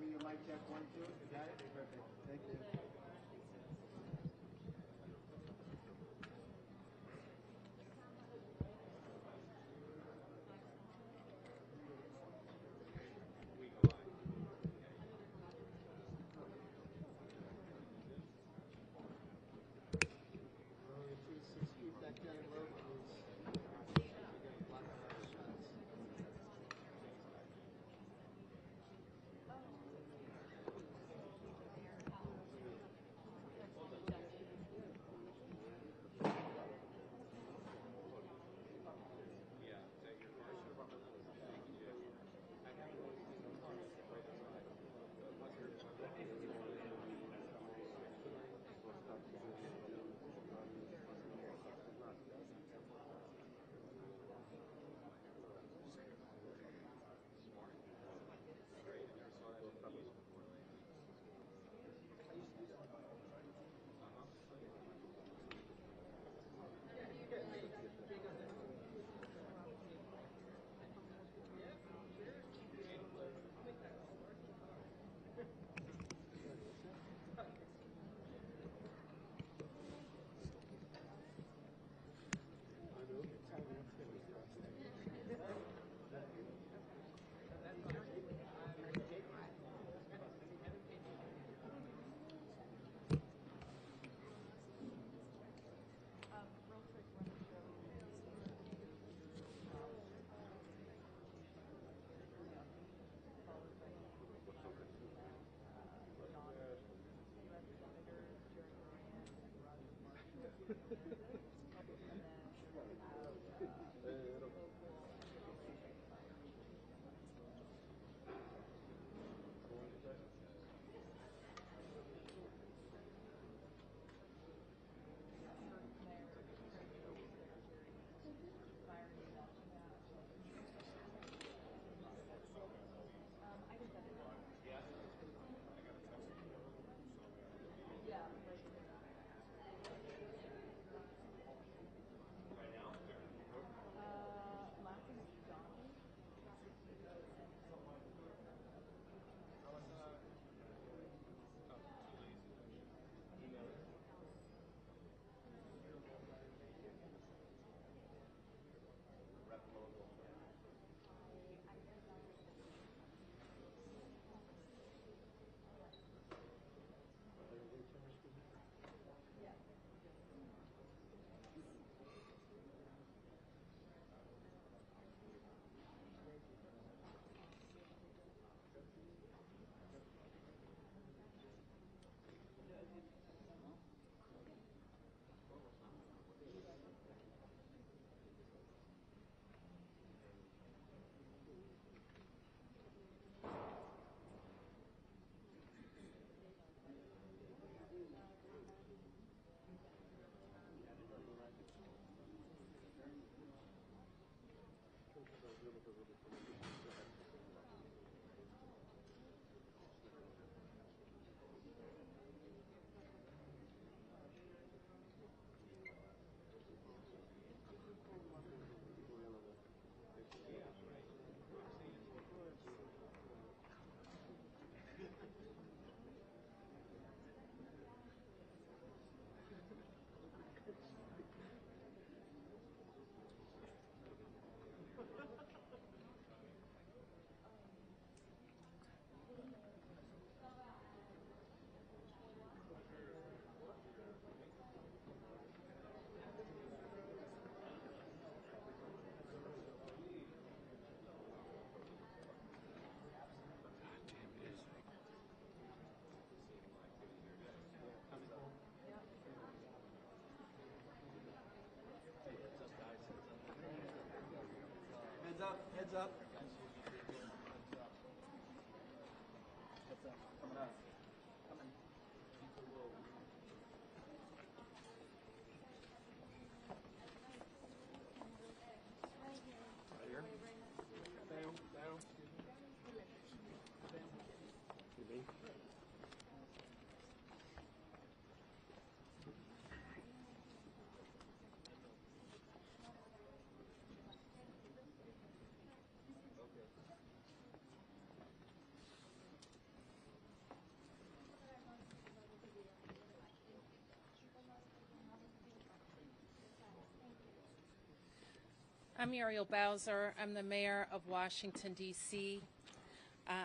Your mic check 1, 2. You got it? Perfect. Thank you. Heads up, heads up. Heads up, coming up. Coming. Right here. Down, down. Down. You me? I'm Muriel Bowser. I'm the mayor of Washington, D.C.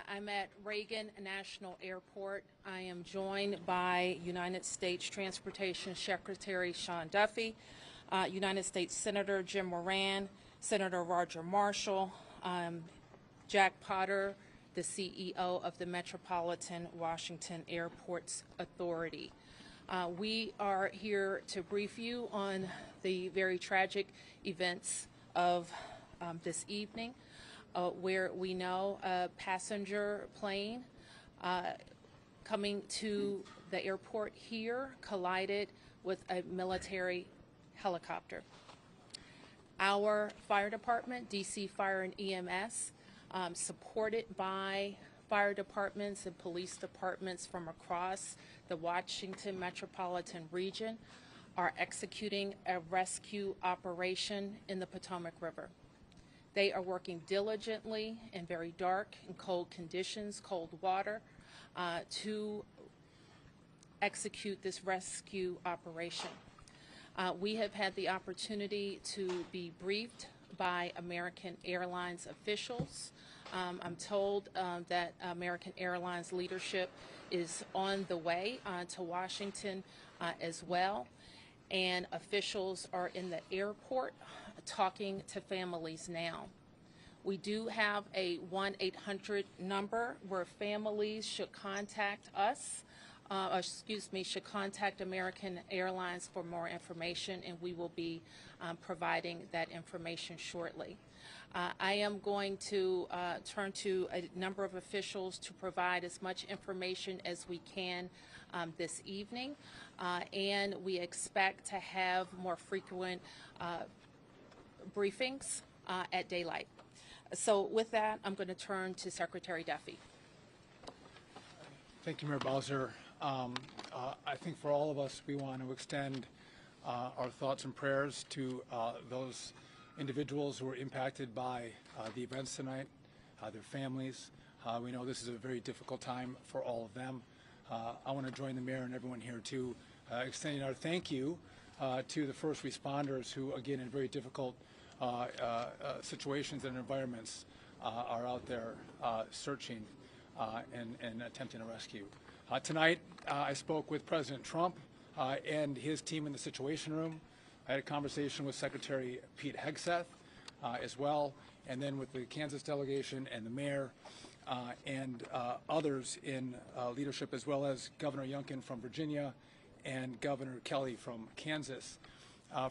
I'm at Reagan National Airport. I am joined by United States Transportation Secretary Sean Duffy, United States Senator Jim Moran, Senator Roger Marshall, Jack Potter, the CEO of the Metropolitan Washington Airports Authority. We are here to brief you on the very tragic events of this evening, where we know a passenger plane coming to the airport here collided with a military helicopter. Our fire department, DC Fire and EMS, supported by fire departments and police departments from across the Washington metropolitan region, are executing a rescue operation in the Potomac River. They are working diligently in very dark and cold conditions, cold water, to execute this rescue operation. We have had the opportunity to be briefed by American Airlines officials. I'm told that American Airlines leadership is on the way to Washington as well, and officials are in the airport talking to families now. We do have a 1-800 number where families should contact us, should contact American Airlines for more information, and we will be providing that information shortly. I am going to turn to a number of officials to provide as much information as we can this evening, and we expect to have more frequent briefings at daylight. So with that, I'm going to turn to Secretary Duffy. Thank you, Mayor Bowser. I think for all of us, we want to extend our thoughts and prayers to those individuals who were impacted by the events tonight, their families. We know this is a very difficult time for all of them. I want to join the mayor and everyone here to extending our thank you to the first responders who, again, in very difficult situations and environments, are out there searching and attempting a rescue. Tonight, I spoke with President Trump and his team in the Situation Room. I had a conversation with Secretary Pete Hegseth as well, and then with the Kansas delegation and the mayor and others in leadership, as well as Governor Youngkin from Virginia and Governor Kelly from Kansas.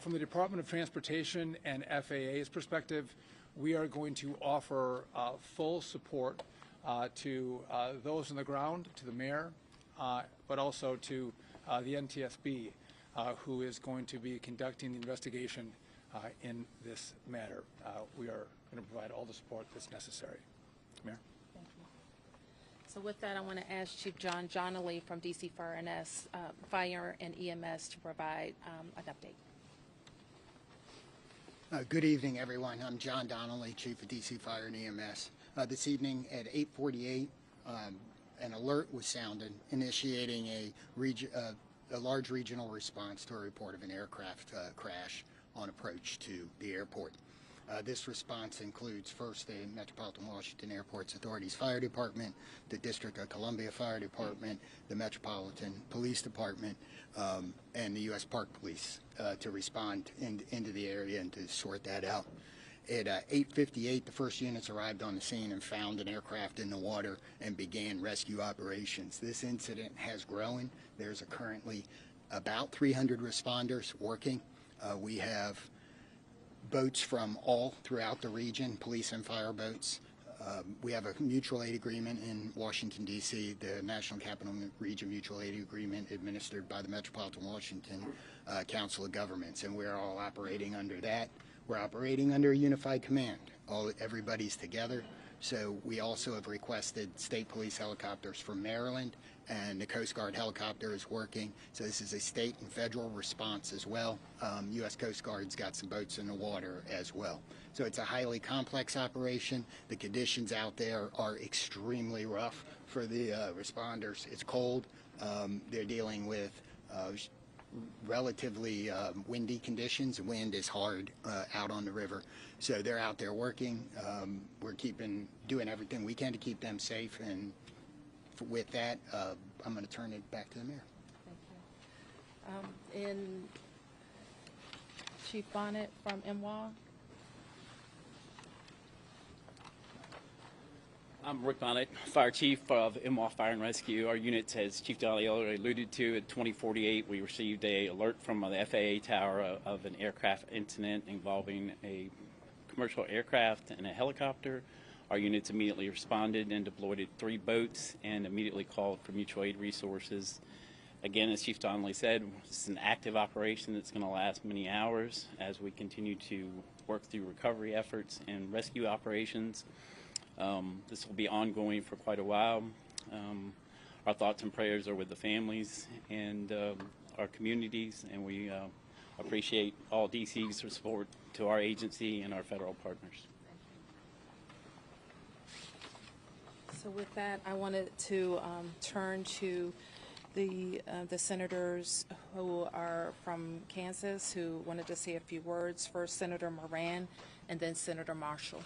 From the Department of Transportation and FAA's perspective, we are going to offer full support to those on the ground, to the mayor, but also to the NTSB, who is going to be conducting the investigation in this matter. We are going to provide all the support that's necessary. Mayor? Thank you. So with that, I want to ask Chief John Johnley from DC Fire and EMS to provide an update. Good evening, everyone. I'm John Donnelly, Chief of DC Fire and EMS. This evening at 8:48, an alert was sounded, initiating a large regional response to a report of an aircraft crash on approach to the airport. This response includes first the Metropolitan Washington Airports Authority's Fire Department, the District of Columbia Fire Department, the Metropolitan Police Department, and the U.S. Park Police to respond into the area and to sort that out. At 8:58, the first units arrived on the scene and found an aircraft in the water and began rescue operations. This incident has grown. There's currently about 300 responders working. We have boats from all throughout the region, police and fire boats. We have a mutual aid agreement in Washington, D.C., the National Capital Region Mutual Aid Agreement administered by the Metropolitan Washington Council of Governments, and we're all operating under that. We're operating under a unified command. Everybody's together. So we also have requested state police helicopters from Maryland, and the Coast Guard helicopter is working. So this is a state and federal response as well. U.S. Coast Guard's got some boats in the water as well. So it's a highly complex operation. The conditions out there are extremely rough for the responders. It's cold. They're dealing with relatively windy conditions. Wind is hard out on the river, so they're out there working. We're doing everything we can to keep them safe, and with that, I'm going to turn it back to the mayor. Thank you. And Chief Bonnet from MWA. I'm Rick Bonnet, Fire Chief of MWA Fire and Rescue. Our unit, as Chief Donnelly already alluded to, at 2048, we received an alert from the FAA tower of an aircraft incident involving a commercial aircraft and a helicopter. Our units immediately responded and deployed 3 boats and immediately called for mutual aid resources. Again, as Chief Donnelly said, it's an active operation that's going to last many hours as we continue to work through recovery efforts and rescue operations. This will be ongoing for quite a while. Our thoughts and prayers are with the families and our communities, and we appreciate all DC's support to our agency and our federal partners. So with that, I wanted to turn to the senators who are from Kansas who wanted to say a few words. First, Senator Moran, and then Senator Marshall.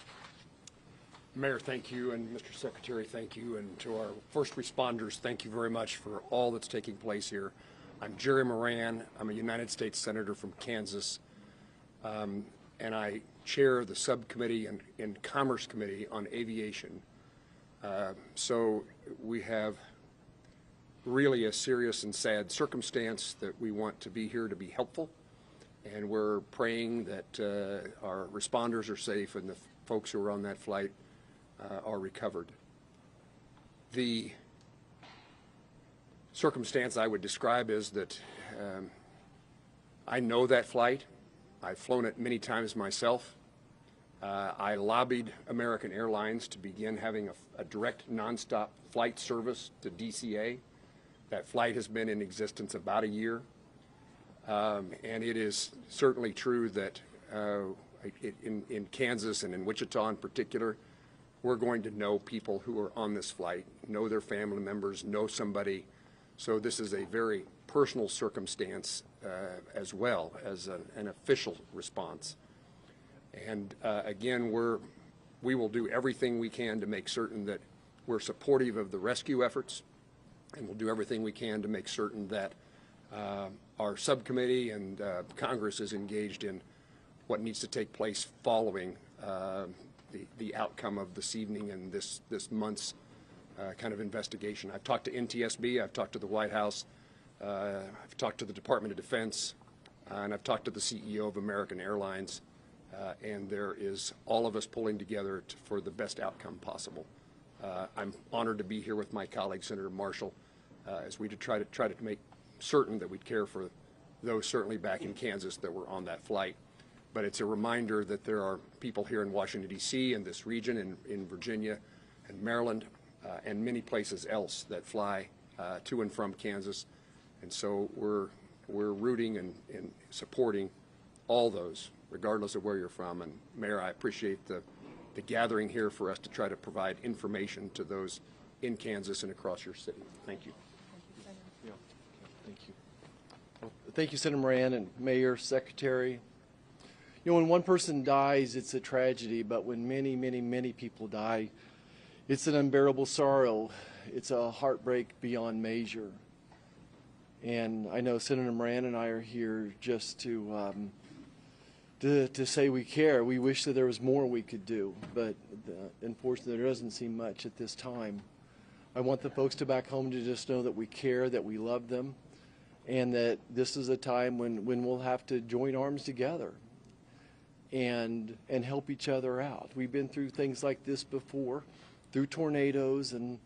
Mayor, thank you, and Mr. Secretary, thank you, and to our first responders, thank you very much for all that's taking place here. I'm Jerry Moran. I'm a United States Senator from Kansas, and I chair the subcommittee in Commerce Committee on Aviation. So we have really a serious and sad circumstance that we want to be here to be helpful, and we're praying that our responders are safe and the folks who are on that flight are recovered. The circumstance I would describe is that I know that flight. I've flown it many times myself. I lobbied American Airlines to begin having a direct nonstop flight service to DCA. That flight has been in existence about a year. And it is certainly true that in Kansas and in Wichita in particular, we're going to know people who are on this flight, know their family members, know somebody. So this is a very personal circumstance as well as an official response. And again, we will do everything we can to make certain that we're supportive of the rescue efforts, and we'll do everything we can to make certain that our subcommittee and Congress is engaged in what needs to take place following the outcome of this evening and this month's kind of investigation. I've talked to NTSB, I've talked to the White House, I've talked to the Department of Defense, and I've talked to the CEO of American Airlines, and there is all of us pulling together for the best outcome possible. I'm honored to be here with my colleague, Senator Marshall, as we try to make certain that we care for those certainly back in Kansas that were on that flight. But it's a reminder that there are people here in Washington, D.C., and this region, in Virginia and Maryland, and many places else that fly to and from Kansas. And so we're rooting and supporting all those, regardless of where you're from. And Mayor, I appreciate the gathering here for us to try to provide information to those in Kansas and across your city. Thank you. Yeah. Thank you. Well, thank you, Senator Moran and Mayor, Secretary. You know, when one person dies, it's a tragedy, but when many, many, many people die, it's an unbearable sorrow. It's a heartbreak beyond measure. And I know Senator Moran and I are here just to say we care. We wish that there was more we could do, but unfortunately there doesn't seem much at this time. I want the folks to back home to just know that we care, that we love them, and that this is a time when we'll have to join arms together and help each other out. We've been through things like this before, through tornadoes and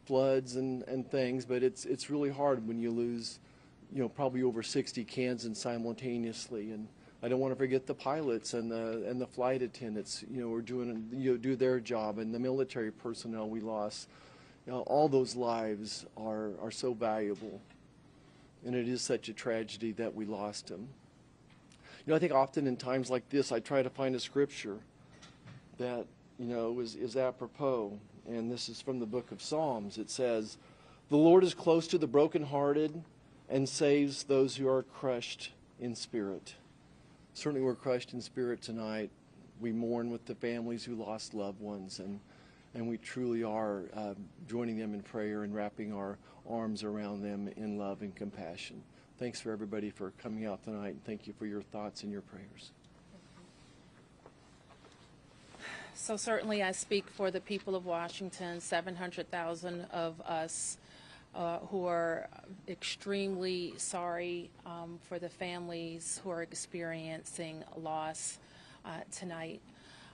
floods and things, but it's really hard when you lose, you know, probably over 60 Kansans simultaneously. And I don't want to forget the pilots and the flight attendants, you know, who are doing, you know, do their job, and the military personnel we lost. You know, all those lives are so valuable, and it is such a tragedy that we lost them. You know, I think often in times like this, I try to find a scripture that, you know, is apropos, and this is from the book of Psalms. It says, "The Lord is close to the brokenhearted and saves those who are crushed in spirit. Certainly we're crushed in spirit tonight. We mourn with the families who lost loved ones, and we truly are joining them in prayer and wrapping our arms around them in love and compassion. Thanks for everybody for coming out tonight, and thank you for your thoughts and your prayers. So certainly I speak for the people of Washington, 700,000 of us who are extremely sorry for the families who are experiencing loss tonight.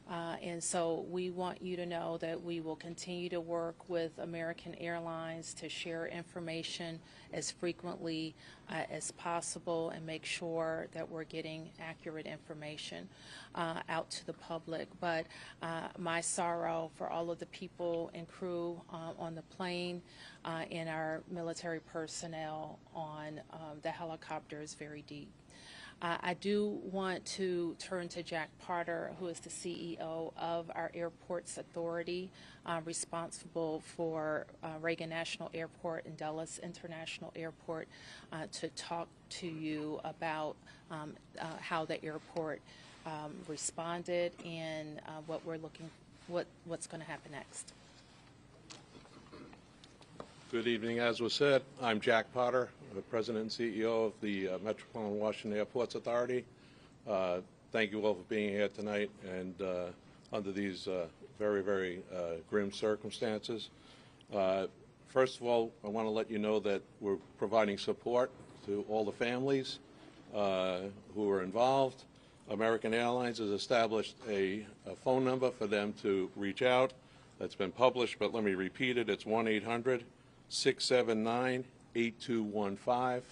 And so we want you to know that we will continue to work with American Airlines to share information as frequently as possible and make sure that we're getting accurate information out to the public. But my sorrow for all of the people and crew on the plane and our military personnel on the helicopter is very deep. I do want to turn to Jack Potter, who is the CEO of our Airports Authority, responsible for Reagan National Airport and Dulles International Airport, to talk to you about how the airport responded and what's going to happen next. Good evening. As was said, I'm Jack Potter, the President and CEO of the Metropolitan Washington Airports Authority. Thank you all for being here tonight and under these very, very grim circumstances. First of all, I want to let you know that we're providing support to all the families who are involved. American Airlines has established a phone number for them to reach out. That's been published, but let me repeat it. It's 1-800-679-8215.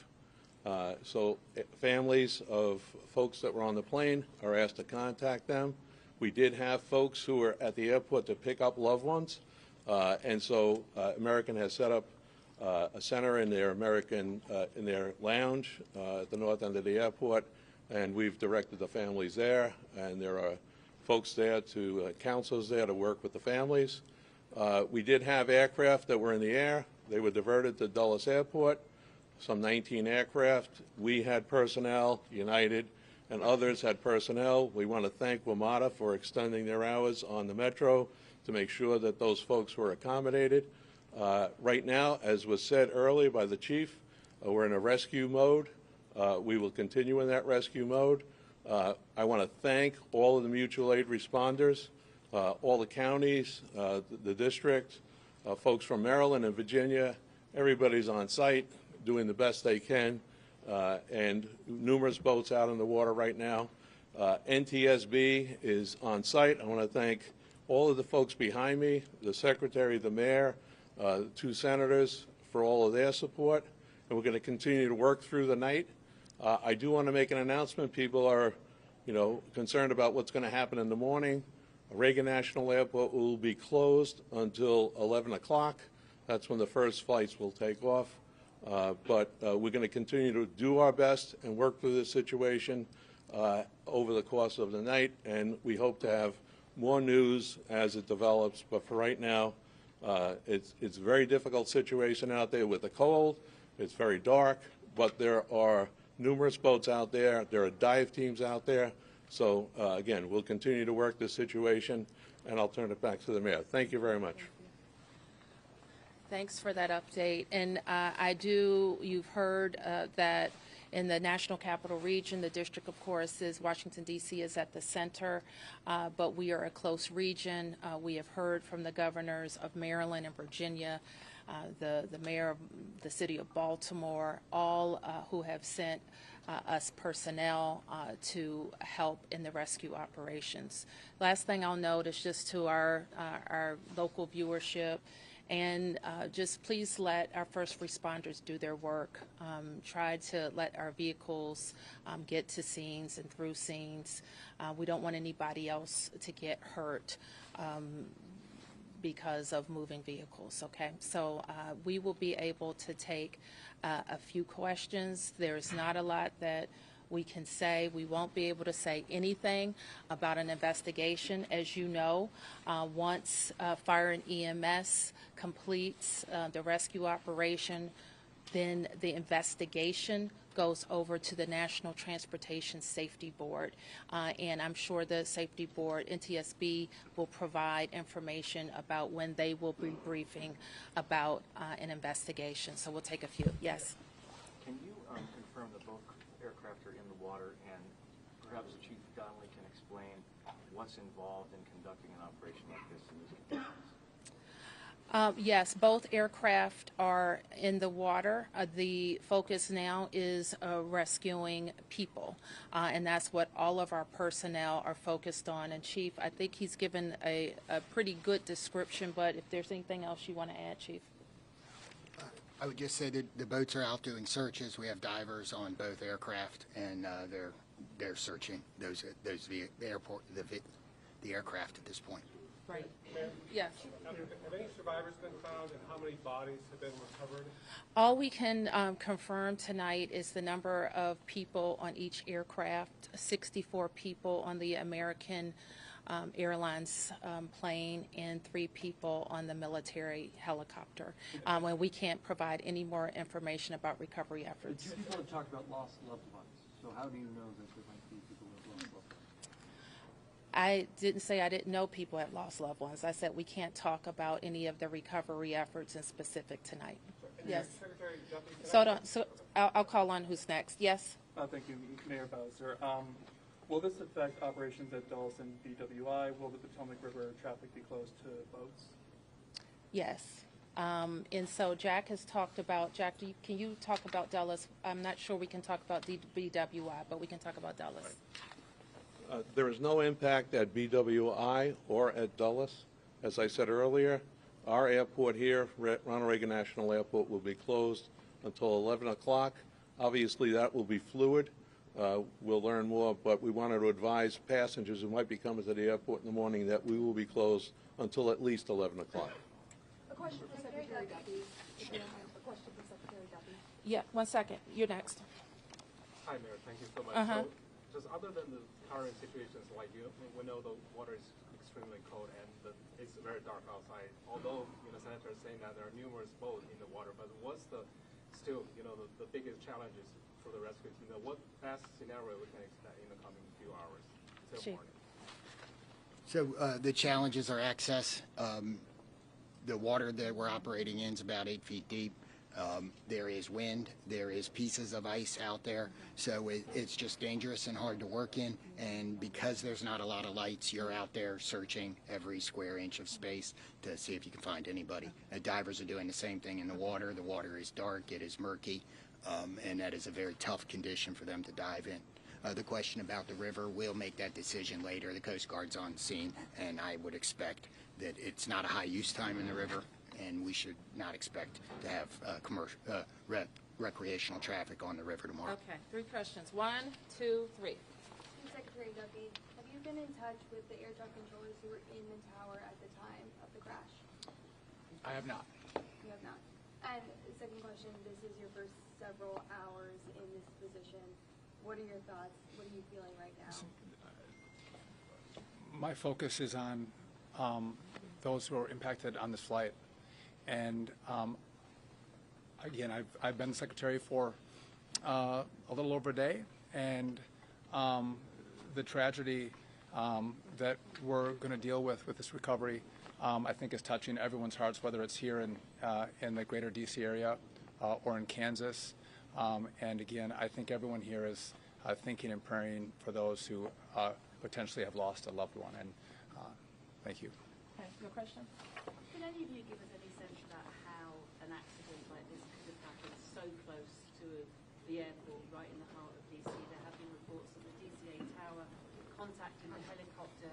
So families of folks that were on the plane are asked to contact them. We did have folks who were at the airport to pick up loved ones, and so American has set up a center in their in their lounge at the north end of the airport, and we've directed the families there, and there are folks there counselors there to work with the families. We did have aircraft that were in the air. They were diverted to Dulles Airport, some 19 aircraft. We had personnel, United and others had personnel. We want to thank WMATA for extending their hours on the Metro to make sure that those folks were accommodated. Right now, as was said earlier by the chief, we're in a rescue mode. We will continue in that rescue mode. I want to thank all of the mutual aid responders, all the counties, the district, folks from Maryland and Virginia. Everybody's on site doing the best they can, and numerous boats out in the water right now. NTSB is on site. I want to thank all of the folks behind me, the secretary, the mayor, the two senators for all of their support, and we're going to continue to work through the night. I do want to make an announcement. People are, concerned about what's going to happen in the morning. Reagan National Airport will be closed until 11 o'clock. That's when the first flights will take off. But we're going to continue to do our best and work through this situation over the course of the night, and we hope to have more news as it develops. But for right now, it's a very difficult situation out there with the cold. It's very dark, but there are numerous boats out there. There are dive teams out there. So, again, we'll continue to work this situation, and I'll turn it back to the mayor. Thank you very much. Thanks for that update. And you've heard that in the National Capital Region, the district, of course, is Washington, D.C. is at the center, but we are a close region. We have heard from the governors of Maryland and Virginia, the mayor of the city of Baltimore, all who have sent us personnel to help in the rescue operations. Last thing I'll note is just to our local viewership, and just please let our first responders do their work. Try to let our vehicles get to scenes and through scenes. We don't want anybody else to get hurt because of moving vehicles, okay? So we will be able to take a few questions. There's not a lot that we can say. We won't be able to say anything about an investigation. As you know, once Fire and EMS completes the rescue operation, then the investigation goes over to the National Transportation Safety Board, and I'm sure the Safety Board, NTSB, will provide information about when they will be briefing about an investigation. So we'll take a few. Yes. Can you confirm that both aircraft are in the water, and perhaps Chief Donnelly can explain what's involved in conducting an operation like this in these conditions? Yes, both aircraft are in the water. The focus now is rescuing people, and that's what all of our personnel are focused on. And Chief, I think he's given a pretty good description, but if there's anything else you want to add, Chief? I would just say that the boats are out doing searches. We have divers on both aircraft, and they're searching the aircraft at this point. Right. Yes. Have any survivors been found, and how many bodies have been recovered? All we can confirm tonight is the number of people on each aircraft, 64 people on the American Airlines plane and 3 people on the military helicopter. And we can't provide any more information about recovery efforts. Two people have talked about lost loved ones. So how do you know that there might be people who have lost loved ones? I didn't say I didn't know people had lost loved ones. I said we can't talk about any of the recovery efforts in specific tonight. Yes. Secretary Duffy, So I'll call on who's next. Yes. Thank you, Mayor Bowser. Will this affect operations at Dulles and BWI? Will the Potomac River traffic be closed to boats? Yes. And so Jack has talked about, can you talk about Dulles? I'm not sure we can talk about BWI, but we can talk about Dulles. Right. There is no impact at BWI or at Dulles. As I said earlier, our airport here, Ronald Reagan National Airport, will be closed until 11 o'clock. Obviously, that will be fluid. We'll learn more, but we wanted to advise passengers who might be coming to the airport in the morning that we will be closed until at least 11 o'clock. A question for Secretary Duffy. If you don't mind, a question for Secretary Duffy. Yeah, 1 second. You're next. Hi, Mayor. Thank you so much. Uh-huh. So, just other than the current situations, like we know the water is extremely cold and it's very dark outside. Although Senator is saying that there are numerous boats in the water, but what's the biggest challenges for the rescue team? What best scenario we can expect in the coming few hours till morning? So the challenges are access. The water that we're operating in is about 8 feet deep. There is wind, there is pieces of ice out there, so it's just dangerous and hard to work in, and because there's not a lot of lights, you're out there searching every square inch of space to see if you can find anybody. Divers are doing the same thing in the water. The water is dark, it is murky, and that is a very tough condition for them to dive in. The question about the river, we'll make that decision later. The Coast Guard's on scene, and I would expect that it's not a high use time in the river, and we should not expect to have recreational traffic on the river tomorrow. Okay, 3 questions. 1, 2, 3. Secretary Duffy, have you been in touch with the air traffic controllers who were in the tower at the time of the crash? I have not. You have not. And the second question, this is your first several hours in this position. What are your thoughts? What are you feeling right now? My focus is on those who are impacted on this flight. And again, I've been secretary for a little over a day, and the tragedy that we're going to deal with this recovery, I think, is touching everyone's hearts, whether it's here in the greater D.C. area or in Kansas. And again, I think everyone here is thinking and praying for those who potentially have lost a loved one. And thank you. Okay, your question? Can any of you give us any sense about how an accident like this could have happened so close to the airport, right in the heart of DC? There have been reports that the DCA tower contacted the helicopter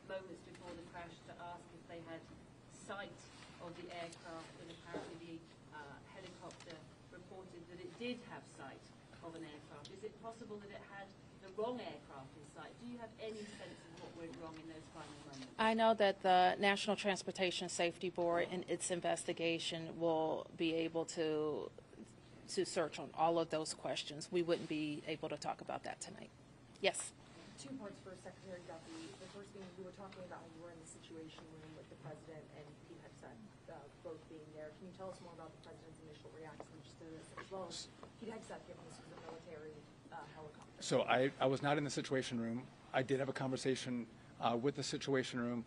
moments before the crash to ask if they had sight of the aircraft, and apparently the helicopter reported that it did have sight of an aircraft. Is it possible that it had the wrong aircraft in sight? Do you have any sense of what went wrong in those final moments? I know that the National Transportation Safety Board in its investigation will be able to search on all of those questions. We wouldn't be able to talk about that tonight. Yes. 2 parts for Secretary Duffy. The first being you were talking about how you were in the Situation Room with the President and Pete Hegseth both being there. Can you tell us more about the President's initial reactions to this, as well as Pete Hegseth, given this was a military helicopter? So I was not in the Situation Room. I did have a conversation with the Situation Room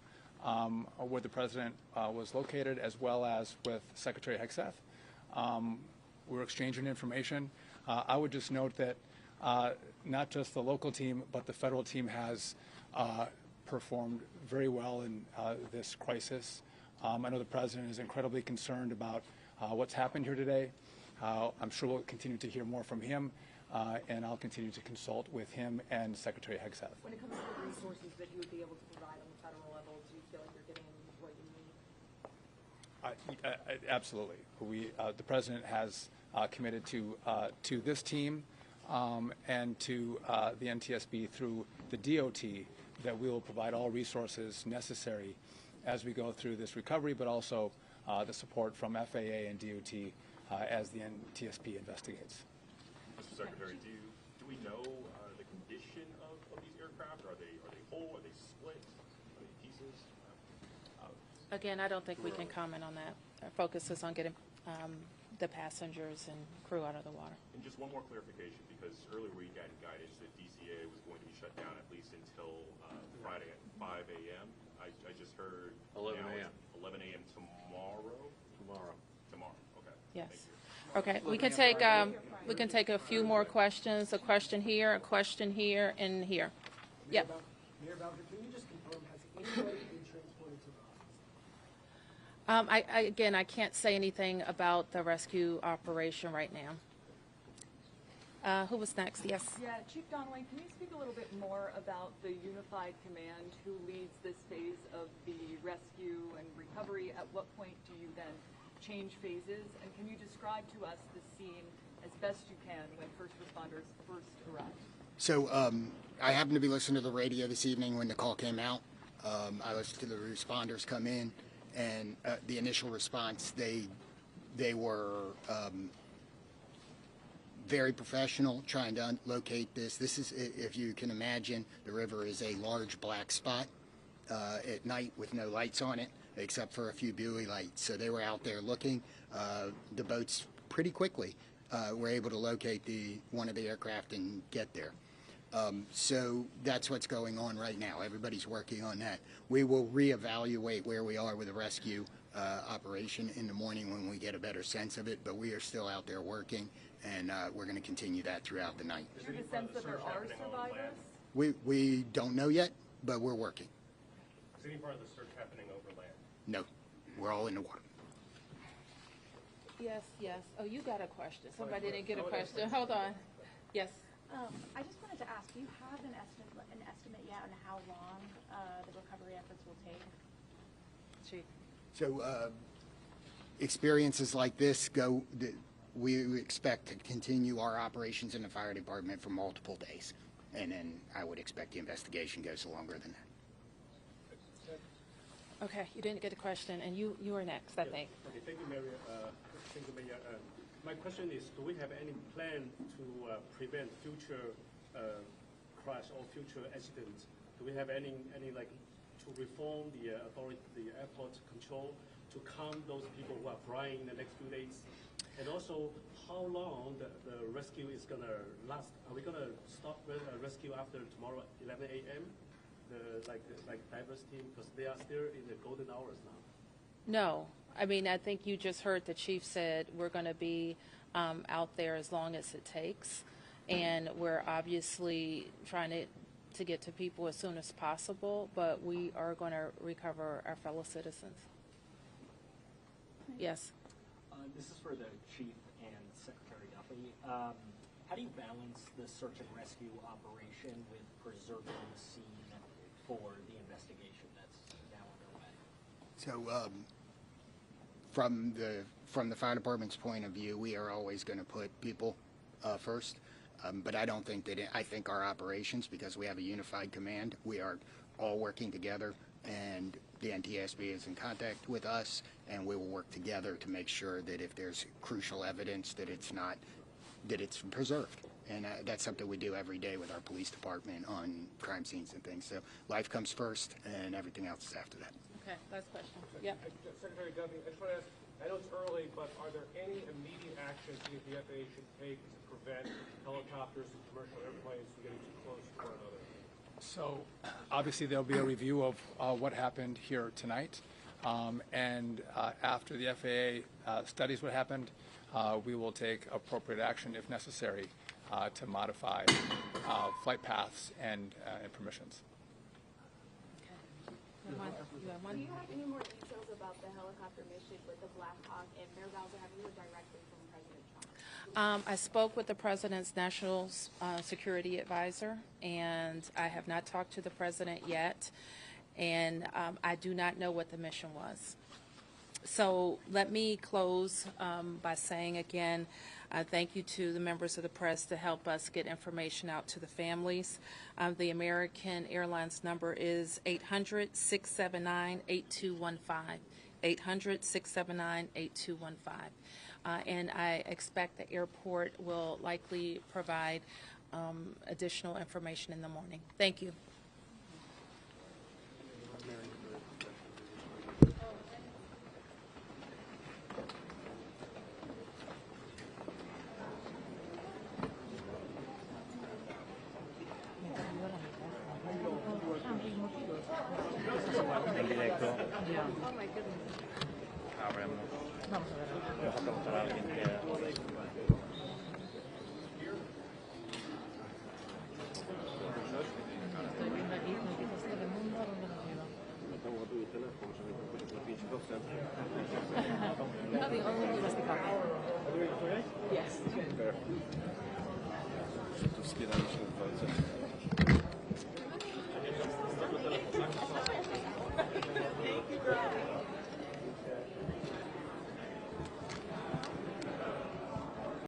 where the President was located, as well as with Secretary Hegseth. We were exchanging information. I would just note that not just the local team, but the federal team has performed very well in this crisis. I know the President is incredibly concerned about what's happened here today. I'm sure we'll continue to hear more from him, and I'll continue to consult with him and Secretary Hegseth. When it comes to the resources that you would be able to provide on the federal level, do you feel like you're getting what you need? Absolutely. The President has committed to this team and to the NTSB through the DOT that we will provide all resources necessary as we go through this recovery, but also the support from FAA and DOT as the NTSB investigates. Mr. Secretary, do we know the condition of these aircraft? Are they whole? Are they split? Are they pieces? Again, I don't think we can comment on that. Our focus is on getting the passengers and crew out of the water. And just one more clarification, because earlier we got guidance that DCA was going to be shut down at least until Friday at 5 a.m. I just heard 11 a.m. 11 a.m. tomorrow. Tomorrow. Okay. Yes. Thank you. Okay. We can take a few more questions. A question here, a question here, and here. Yep. Mayor Bowser, can you just confirm, has anybody been transported to the hospital? Again, I can't say anything about the rescue operation right now. Who was next? Yes. Yeah, Chief Donnelly, can you speak a little bit more about the unified command who leads this phase of the rescue and recovery? At what point do you then change phases? And can you describe to us the scene as best you can when first responders first arrive? So I happened to be listening to the radio this evening when the call came out. I listened to the responders come in, and the initial response, they were very professional, trying to locate this. This is, if you can imagine, the river is a large black spot at night with no lights on it, except for a few buoy lights. So they were out there looking. The boats pretty quickly were able to locate one of the aircraft and get there. So that's what's going on right now. Everybody's working on that. We will reevaluate where we are with the rescue operation in the morning when we get a better sense of it, but we are still out there working, and we're going to continue that throughout the night. Do you have a sense that there are survivors? We don't know yet, but we're working. Is any part of the search happening over land? No, we're all in the water. Yes, yes. Oh, you got a question. Somebody didn't get a question. Hold on. Yes. I just wanted to ask, do you have an estimate yet on how long the recovery efforts will take? Chief. So experiences like this we expect to continue our operations in the fire department for multiple days. And then I would expect the investigation goes longer than that. Okay, you didn't get a question, and you were next, I think. Okay, thank you, Mayor. My question is, do we have any plan to prevent future crash or future accidents? Do we have any like to reform the airport control to calm those people who are flying in the next few days? And also, how long the rescue is going to last? Are we going to stop rescue after tomorrow 11 a.m.? Like divers team, because they are still in the golden hours now. No. I mean, I think you just heard the chief said we're going to be out there as long as it takes. And we're obviously trying to get to people as soon as possible, but we are going to recover our fellow citizens. Yes. This is for the chief and Secretary Duffy. How do you balance the search and rescue operation with preserving the scene for the investigation that's now underway? So from the fire department's point of view, we are always going to put people first. But I don't think that I think our operations, because we have a unified command, we are all working together, and the NTSB is in contact with us, and we will work together to make sure that if there's crucial evidence that it's preserved. And that's something we do every day with our police department on crime scenes and things. So life comes first, and everything else is after that. Okay, last question. Yep. Secretary Duffy, I just want to ask, I know it's early, but are there any immediate actions you think the FAA should take to prevent helicopters and commercial airplanes from getting too close to one another? So obviously there'll be a review of what happened here tonight. And after the FAA studies what happened, we will take appropriate action if necessary to modify flight paths and permissions. Do you have any more details about the helicopter mission with the Black Hawk and Mayor Bowser? Have you heard directly from President Trump? I spoke with the President's National Security Advisor, and I have not talked to the President yet, and I do not know what the mission was. So let me close by saying again, thank you to the members of the press to help us get information out to the families. The American Airlines number is 800-679-8215, 800-679-8215. And I expect the airport will likely provide additional information in the morning. Thank you. En directo. Oh my goodness. Habremos. Vamos a ver. Vamos a preguntar a alguien que